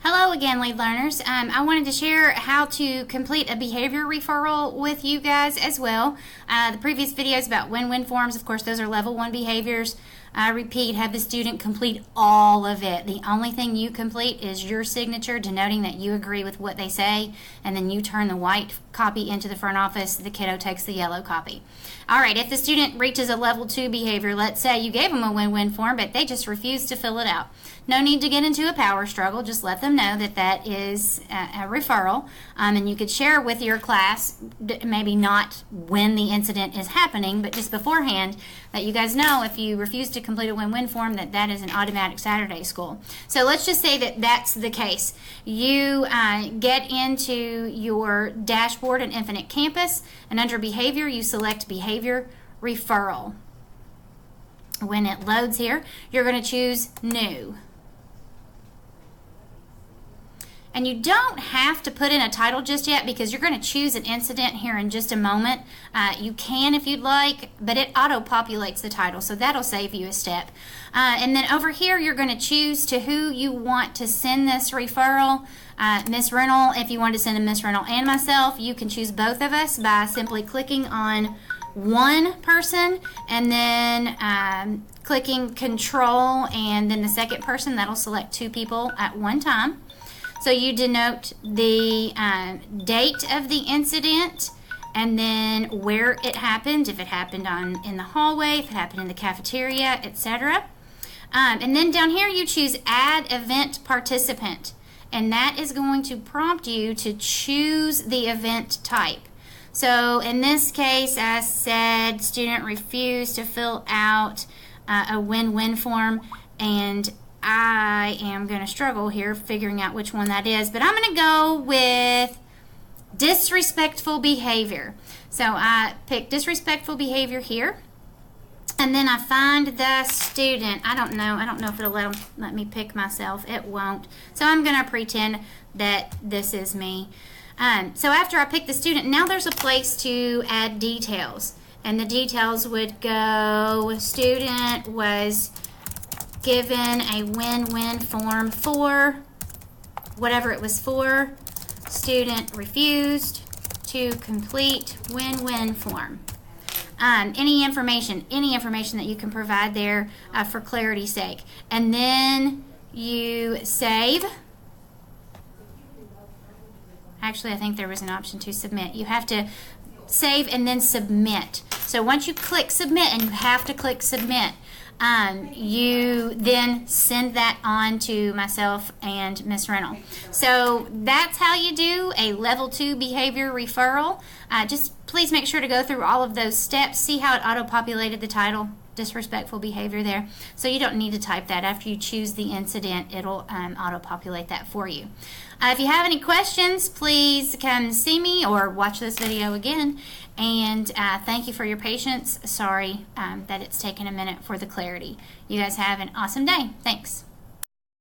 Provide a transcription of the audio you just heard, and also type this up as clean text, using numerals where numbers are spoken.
Hello again, lead learners. I wanted to share how to complete a behavior referral with you guys as well. The previous videos about win-win forms, of course, those are level 1 behaviors. Repeat, have the student complete all of it. The only thing you complete is your signature denoting that you agree with what they say, and then you turn the white copy into the front office. The kiddo takes the yellow copy. All right, if the student reaches a level 2 behavior, let's say you gave them a win-win form, but they just refuse to fill it out. No need to get into a power struggle. Just let them know that that is a referral, and you could share with your class, maybe not when the incident is happening, but just beforehand, that you guys know if you refuse to complete a win-win form that that is an automatic Saturday school. So let's just say that that's the case. You get into your dashboard in Infinite Campus, and under behavior you select behavior referral. When it loads here, you're going to choose new. And you don't have to put in a title just yet because you're going to choose an incident here in just a moment. You can if you'd like, but it auto-populates the title, so that'll save you a step. And then over here, you're going to choose to who you want to send this referral. Miss Reynolds, if you want to send to Miss Reynolds and myself, you can choose both of us by simply clicking on one person and then clicking Control and then the second person. That'll select 2 people at one time. So you denote the date of the incident and then where it happened, if it happened in the hallway, if it happened in the cafeteria, etc. And then down here you choose Add Event Participant, and that is going to prompt you to choose the event type. So in this case, I said student refused to fill out a win-win form, and I am going to struggle here figuring out which one that is, but I'm going to go with disrespectful behavior. So I pick disrespectful behavior here, and then I find the student. I don't know if it'll let me pick myself. It won't. So I'm going to pretend that this is me. So after I pick the student, now there's a place to add details, and the details would go student was given a win-win form for whatever it was for. Student refused to complete win-win form. Any information that you can provide there for clarity's sake. And then you save. Actually, I think there was an option to submit. You have to save and then submit. So once you click submit, and you have to click submit, you then send that on to myself and Miss Reynolds. So that's how you do a level 2 behavior referral. Just please make sure to go through all of those steps. See how it auto-populated the title, disrespectful behavior there. So you don't need to type that. After you choose the incident, it'll auto-populate that for you. If you have any questions, please come see me or watch this video again. And thank you for your patience. Sorry that it's taken a minute for the clarity. You guys have an awesome day. Thanks.